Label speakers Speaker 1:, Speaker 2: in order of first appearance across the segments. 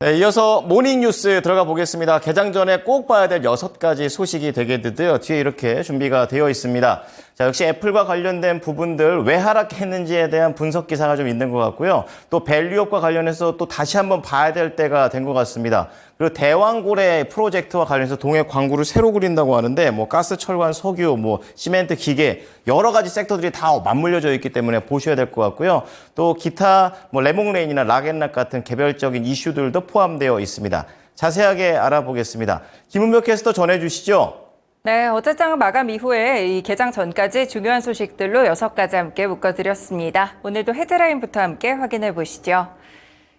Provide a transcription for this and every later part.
Speaker 1: 네, 이어서 모닝뉴스 들어가 보겠습니다. 개장 전에 꼭 봐야 될 6가지 소식이 되게 되는데요. 뒤에 이렇게 준비가 되어 있습니다. 자, 역시 애플과 관련된 부분들 왜 하락했는지에 대한 분석 기사가 좀 있는 것 같고요. 또 밸류업과 관련해서 또 다시 한번 봐야 될 때가 된 것 같습니다. 그리고 대왕고래 프로젝트와 관련해서 동해 광구를 새로 그린다고 하는데 가스, 철관, 석유, 시멘트, 기계 여러 가지 섹터들이 다 맞물려져 있기 때문에 보셔야 될 것 같고요. 또 기타 레몽레인이나 락앤락 같은 개별적인 이슈들도 포함되어 있습니다. 자세하게 알아보겠습니다. 김은묘 캐스터 전해주시죠.
Speaker 2: 네, 어제장 마감 이후에 이 개장 전까지 중요한 소식들로 6가지 함께 묶어드렸습니다. 오늘도 헤드라인부터 함께 확인해 보시죠.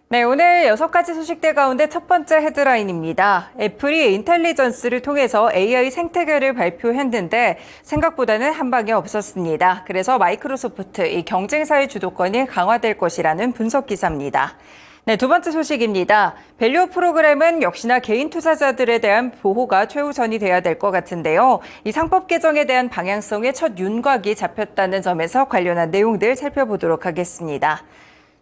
Speaker 2: 네, 오늘 6가지 소식들 가운데 첫 번째 헤드라인입니다. 애플이 인텔리전스를 통해서 AI 생태계를 발표했는데 생각보다는 한 방이 없었습니다. 그래서 마이크로소프트 이 경쟁사의 주도권이 강화될 것이라는 분석 기사입니다. 네, 두 번째 소식입니다. 밸류업 프로그램은 역시나 개인 투자자들에 대한 보호가 최우선이 돼야 될 것 같은데요. 이 상법 개정에 대한 방향성의 첫 윤곽이 잡혔다는 점에서 관련한 내용들 살펴보도록 하겠습니다.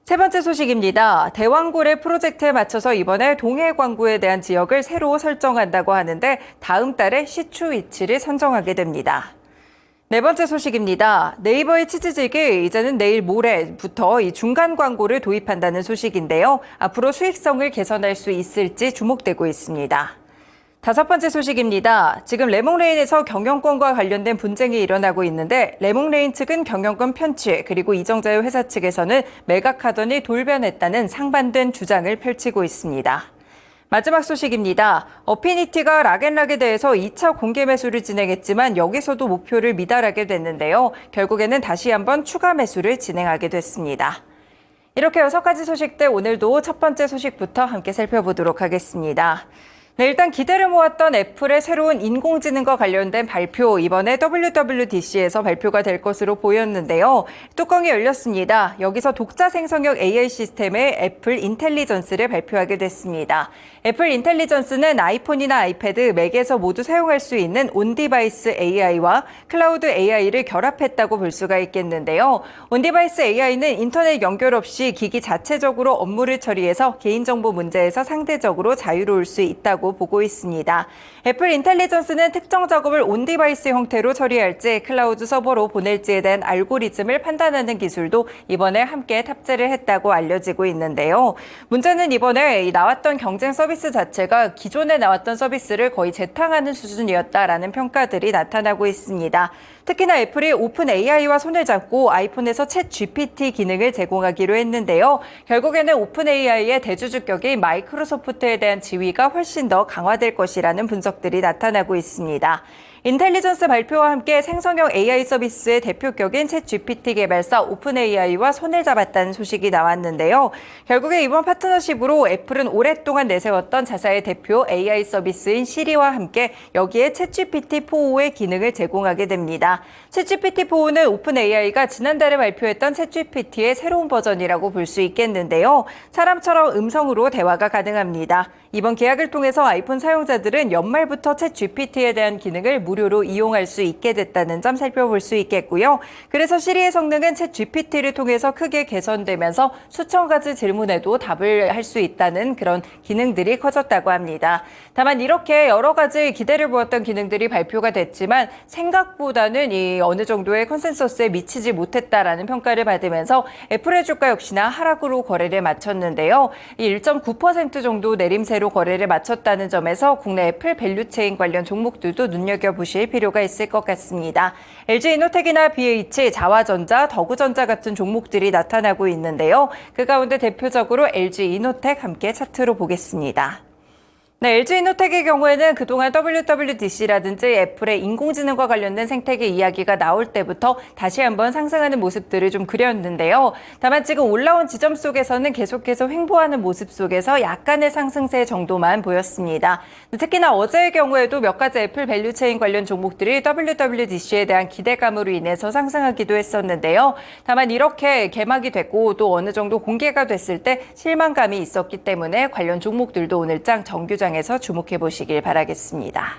Speaker 2: 세 번째 소식입니다. 대왕고래 프로젝트에 맞춰서 이번에 동해 광구에 대한 지역을 새로 설정한다고 하는데 다음 달에 시추 위치를 선정하게 됩니다. 네 번째 소식입니다. 네이버의 치즈직이 이제는 내일 모레부터 이 중간 광고를 도입한다는 소식인데요. 앞으로 수익성을 개선할 수 있을지 주목되고 있습니다. 다섯 번째 소식입니다. 지금 레몽레인에서 경영권과 관련된 분쟁이 일어나고 있는데 레몽레인 측은 경영권 편취 그리고 이정자의 회사 측에서는 매각하더니 돌변했다는 상반된 주장을 펼치고 있습니다. 마지막 소식입니다. 어피니티가 락앤락에 대해서 2차 공개 매수를 진행했지만 여기서도 목표를 미달하게 됐는데요. 결국에는 다시 한번 추가 매수를 진행하게 됐습니다. 이렇게 6가지 소식들 오늘도 첫 번째 소식부터 함께 살펴보도록 하겠습니다. 네, 일단 기대를 모았던 애플의 새로운 인공지능과 관련된 발표, 이번에 WWDC에서 발표가 될 것으로 보였는데요. 뚜껑이 열렸습니다. 여기서 독자 생성형 AI 시스템의 애플 인텔리전스를 발표하게 됐습니다. 애플 인텔리전스는 아이폰이나 아이패드, 맥에서 모두 사용할 수 있는 온디바이스 AI와 클라우드 AI를 결합했다고 볼 수가 있겠는데요. 온디바이스 AI는 인터넷 연결 없이 기기 자체적으로 업무를 처리해서 개인정보 문제에서 상대적으로 자유로울 수 있다고 보고 있습니다. 애플 인텔리전스는 특정 작업을 온디바이스 형태로 처리할지 클라우드 서버로 보낼지에 대한 알고리즘을 판단하는 기술도 이번에 함께 탑재를 했다고 알려지고 있는데요. 문제는 이번에 나왔던 경쟁 서비스 자체가 기존에 나왔던 서비스를 거의 재탕하는 수준이었다라는 평가들이 나타나고 있습니다. 특히나 애플이 오픈 AI와 손을 잡고 아이폰에서 챗 GPT 기능을 제공하기로 했는데요. 결국에는 오픈 AI의 대주주격인 마이크로소프트에 대한 지위가 훨씬 더 강화될 것이라는 분석들이 나타나고 있습니다. 인텔리전스 발표와 함께 생성형 AI 서비스의 대표격인 챗 GPT 개발사 오픈 AI와 손을 잡았다는 소식이 나왔는데요. 결국에 이번 파트너십으로 애플은 오랫동안 내세웠던 자사의 대표 AI 서비스인 시리와 함께 여기에 챗 GPT-4의 기능을 제공하게 됩니다. 챗 GPT-4는 오픈 AI가 지난달에 발표했던 챗 GPT의 새로운 버전이라고 볼 수 있겠는데요. 사람처럼 음성으로 대화가 가능합니다. 이번 계약을 통해서 아이폰 사용자들은 연말부터 챗 GPT에 대한 기능을 무료로 이용할 수 있게 됐다는 점 살펴볼 수 있겠고요. 그래서 시리의 성능은 챗 GPT를 통해서 크게 개선되면서 수천 가지 질문에도 답을 할 수 있다는 그런 기능들이 커졌다고 합니다. 다만 이렇게 여러 가지 기대를 모았던 기능들이 발표가 됐지만 생각보다는 이 어느 정도의 컨센서스에 미치지 못했다라는 평가를 받으면서 애플의 주가 역시나 하락으로 거래를 마쳤는데요. 이 1.9% 정도 내림세로 거래를 마쳤다는 점에서 국내 애플 밸류체인 관련 종목들도 눈여겨보실 필요가 있을 것 같습니다. LG이노텍이나 BH, 자화전자, 더구전자 같은 종목들이 나타나고 있는데요. 그 가운데 대표적으로 LG이노텍 함께 차트로 보겠습니다. 네, LG이노텍의 경우에는 그동안 WWDC라든지 애플의 인공지능과 관련된 생태계 이야기가 나올 때부터 다시 한번 상승하는 모습들을 좀 그렸는데요. 다만 지금 올라온 지점 속에서는 계속해서 횡보하는 모습 속에서 약간의 상승세 정도만 보였습니다. 특히나 어제의 경우에도 몇 가지 애플 밸류체인 관련 종목들이 WWDC에 대한 기대감으로 인해서 상승하기도 했었는데요. 다만 이렇게 개막이 됐고 또 어느 정도 공개가 됐을 때 실망감이 있었기 때문에 관련 종목들도 오늘장 정규장 에서 주목해 보시길 바라겠습니다.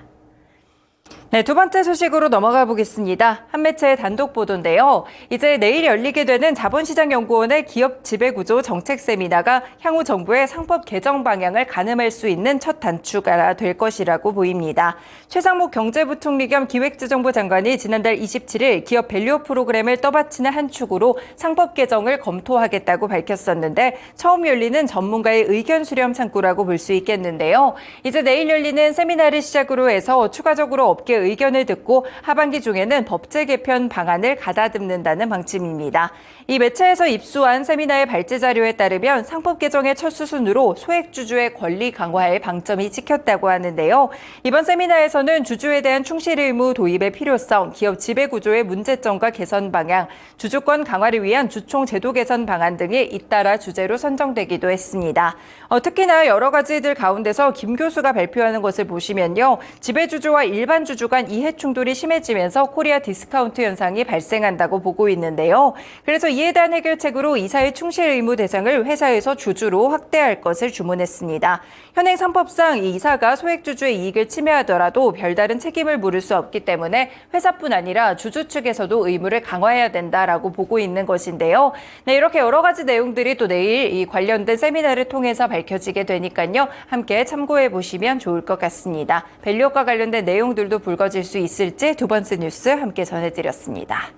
Speaker 2: 네, 두 번째 소식으로 넘어가 보겠습니다. 한 매체의 단독 보도인데요. 이제 내일 열리게 되는 자본시장연구원의 기업 지배구조 정책 세미나가 향후 정부의 상법 개정 방향을 가늠할 수 있는 첫 단추가 될 것이라고 보입니다. 최상목 경제부총리 겸 기획재정부 장관이 지난달 27일 기업 밸류 프로그램을 떠받치는 한 축으로 상법 개정을 검토하겠다고 밝혔었는데 처음 열리는 전문가의 의견 수렴 창구라고 볼 수 있겠는데요. 이제 내일 열리는 세미나를 시작으로 해서 추가적으로 업계 의견을 듣고 하반기 중에는 법제 개편 방안을 가다듬는다는 방침입니다. 이 매체에서 입수한 세미나의 발제 자료에 따르면 상법 개정의 첫 수순으로 소액주주의 권리 강화에 방점이 찍혔다고 하는데요. 이번 세미나에서는 주주에 대한 충실 의무 도입의 필요성, 기업 지배 구조의 문제점과 개선 방향, 주주권 강화를 위한 주총 제도 개선 방안 등이 잇따라 주제로 선정되기도 했습니다. 특히나 여러 가지들 가운데서 김 교수가 발표하는 것을 보시면요. 지배주주와 일반 주주 간 이해 충돌이 심해지면서 코리아 디스카운트 현상이 발생한다고 보고 있는데요. 그래서 이에 대한 해결책으로 이사의 충실 의무 대상을 회사에서 주주로 확대할 것을 주문했습니다. 현행 상법상 이 이사가 소액주주의 이익을 침해하더라도 별다른 책임을 물을 수 없기 때문에 회사뿐 아니라 주주 측에서도 의무를 강화해야 된다라고 보고 있는 것인데요. 네, 이렇게 여러 가지 내용들이 또 내일 이 관련된 세미나를 통해서 밝혀지게 되니까요. 함께 참고해 보시면 좋을 것 같습니다. 밸류업과 관련된 내용들도 불거질 수 있을지 두 번째 뉴스 함께 전해드렸습니다.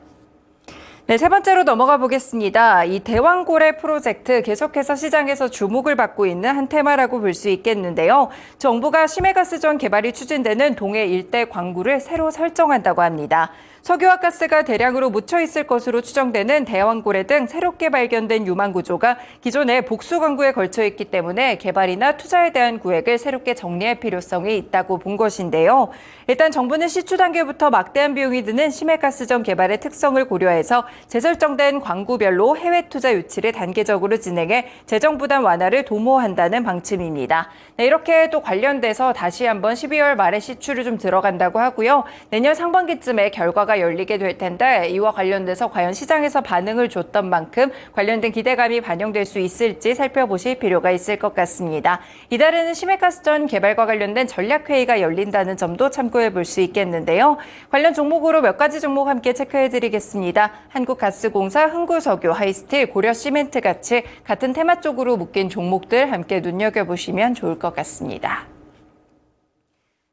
Speaker 2: 네, 세 번째로 넘어가 보겠습니다. 이 대왕고래 프로젝트 계속해서 시장에서 주목을 받고 있는 한 테마라고 볼 수 있겠는데요. 정부가 심해가스전 개발이 추진되는 동해 일대 광구를 새로 설정한다고 합니다. 석유와 가스가 대량으로 묻혀 있을 것으로 추정되는 대왕고래 등 새롭게 발견된 유망 구조가 기존의 복수 광구에 걸쳐 있기 때문에 개발이나 투자에 대한 구획을 새롭게 정리할 필요성이 있다고 본 것인데요. 일단 정부는 시추 단계부터 막대한 비용이 드는 심해가스전 개발의 특성을 고려해서 재설정된 광구별로 해외 투자 유치를 단계적으로 진행해 재정 부담 완화를 도모한다는 방침입니다. 네, 이렇게 또 관련돼서 다시 한번 12월 말에 시추를 좀 들어간다고 하고요. 내년 상반기쯤에 결과가 열리게 될 텐데 이와 관련돼서 과연 시장에서 반응을 줬던 만큼 관련된 기대감이 반영될 수 있을지 살펴보실 필요가 있을 것 같습니다. 이달에는 심해가스전 개발과 관련된 전략회의가 열린다는 점도 참고해 볼 수 있겠는데요. 관련 종목으로 몇 가지 종목 함께 체크해드리겠습니다. 한국가스공사, 흥구석유, 하이스틸, 고려시멘트 같이 같은 테마 쪽으로 묶인 종목들 함께 눈여겨보시면 좋을 것 같습니다.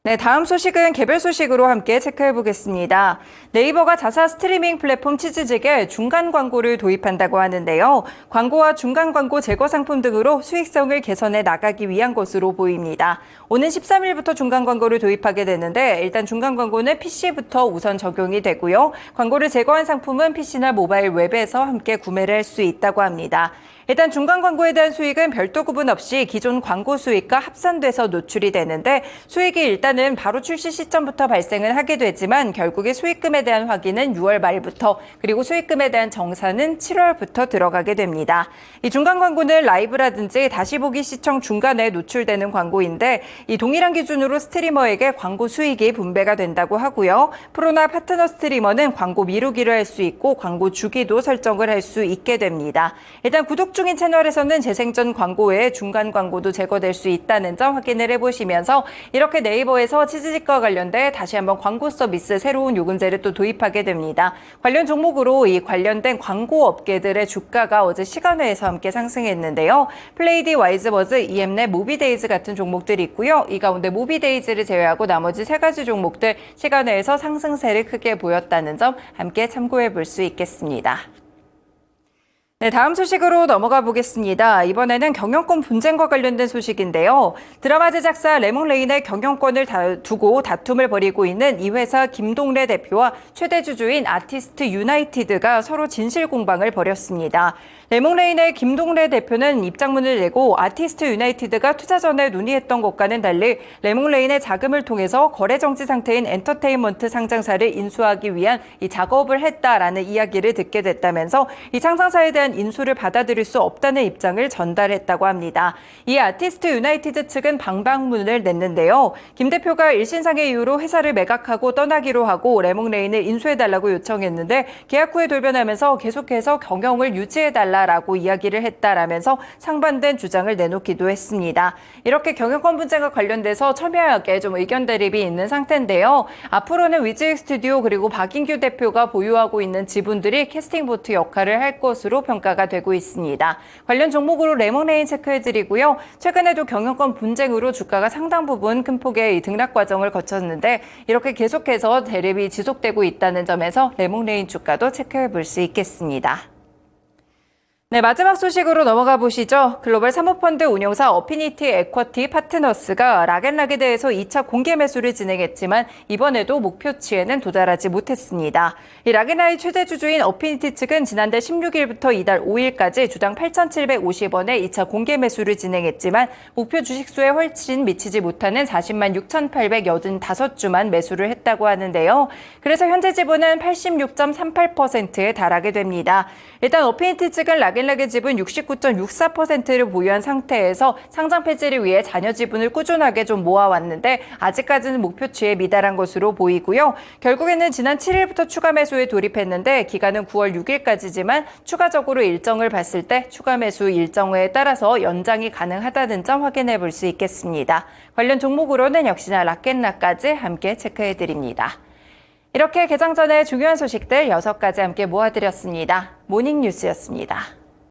Speaker 2: 네, 다음 소식은 개별 소식으로 함께 체크해 보겠습니다. 네이버가 자사 스트리밍 플랫폼 치즈직에 중간 광고를 도입한다고 하는데요. 광고와 중간 광고 제거 상품 등으로 수익성을 개선해 나가기 위한 것으로 보입니다. 오는 13일부터 중간 광고를 도입하게 되는데 일단 중간 광고는 PC부터 우선 적용이 되고요. 광고를 제거한 상품은 PC나 모바일 웹에서 함께 구매를 할 수 있다고 합니다. 일단 중간 광고에 대한 수익은 별도 구분 없이 기존 광고 수익과 합산돼서 노출이 되는데 수익이 일단은 바로 출시 시점부터 발생을 하게 되지만 결국에 수익금에 대한 확인은 6월 말부터 그리고 수익금에 대한 정산은 7월부터 들어가게 됩니다. 이 중간 광고는 라이브라든지 다시 보기 시청 중간에 노출되는 광고인데 이 동일한 기준으로 스트리머에게 광고 수익이 분배가 된다고 하고요. 프로나 파트너 스트리머는 광고 미루기를 할 수 있고 광고 주기도 설정을 할 수 있게 됩니다. 일단 구독 중인 채널에서는 재생전 광고 외에 중간 광고도 제거될 수 있다는 점 확인을 해보시면서 이렇게 네이버에서 치즈직과 관련돼 다시 한번 광고 서비스 새로운 요금제를 또 도입하게 됩니다. 관련 종목으로 이 관련된 광고 업계들의 주가가 어제 시간외에서 함께 상승했는데요. 플레이디, 와이즈버즈, EM넷, 모비데이즈 같은 종목들이 있고요. 이 가운데 모비데이즈를 제외하고 나머지 세 가지 종목들 시간외에서 상승세를 크게 보였다는 점 함께 참고해 볼 수 있겠습니다. 네, 다음 소식으로 넘어가 보겠습니다. 이번에는 경영권 분쟁과 관련된 소식인데요. 드라마 제작사 레몽레인의 경영권을 두고 다툼을 벌이고 있는 이 회사 김동래 대표와 최대 주주인 아티스트 유나이티드가 서로 진실 공방을 벌였습니다. 레몽레인의 김동래 대표는 입장문을 내고 아티스트 유나이티드가 투자 전에 논의했던 것과는 달리 레몽레인의 자금을 통해서 거래 정지 상태인 엔터테인먼트 상장사를 인수하기 위한 이 작업을 했다라는 이야기를 듣게 됐다면서 이 상장사에 대한 인수를 받아들일 수 없다는 입장을 전달했다고 합니다. 이 아티스트 유나이티드 측은 방방문을 냈는데요. 김 대표가 일신상의 이유로 회사를 매각하고 떠나기로 하고 레몽레인을 인수해달라고 요청했는데 계약 후에 돌변하면서 계속해서 경영을 유지해달라 해달라라고 이야기를 했다라면서 상반된 주장을 내놓기도 했습니다. 이렇게 경영권 분쟁과 관련돼서 첨예하게 좀 의견 대립이 있는 상태인데요. 앞으로는 위즈익 스튜디오 그리고 박인규 대표가 보유하고 있는 지분들이 캐스팅 보트 역할을 할 것으로 평가가 되고 있습니다. 관련 종목으로 레몬레인 체크해드리고요. 최근에도 경영권 분쟁으로 주가가 상당 부분 큰 폭의 등락 과정을 거쳤는데 이렇게 계속해서 대립이 지속되고 있다는 점에서 레몬레인 주가도 체크해 볼 수 있겠습니다. 네, 마지막 소식으로 넘어가 보시죠. 글로벌 사모펀드 운용사 어피니티 에쿼티 파트너스가 락앤락에 대해서 2차 공개 매수를 진행했지만 이번에도 목표치에는 도달하지 못했습니다. 이 락앤락의 최대 주주인 어피니티 측은 지난달 16일부터 이달 5일까지 주당 8,750원에 2차 공개 매수를 진행했지만 목표 주식수에 훨씬 미치지 못하는 40만 6,885주만 매수를 했다고 하는데요. 그래서 현재 지분은 86.38%에 달하게 됩니다. 일단 어피니티 측은 락앤락의 지분 69.64%를 보유한 상태에서 상장 폐지를 위해 잔여 지분을 꾸준하게 좀 모아왔는데 아직까지는 목표치에 미달한 것으로 보이고요. 결국에는 지난 7일부터 추가 매수에 돌입했는데 기간은 9월 6일까지지만 추가적으로 일정을 봤을 때 추가 매수 일정에 따라서 연장이 가능하다는 점 확인해 볼 수 있겠습니다. 관련 종목으로는 역시나 락앤락까지 함께 체크해 드립니다. 이렇게 개장 전에 중요한 소식들 6가지 함께 모아드렸습니다. 모닝뉴스였습니다.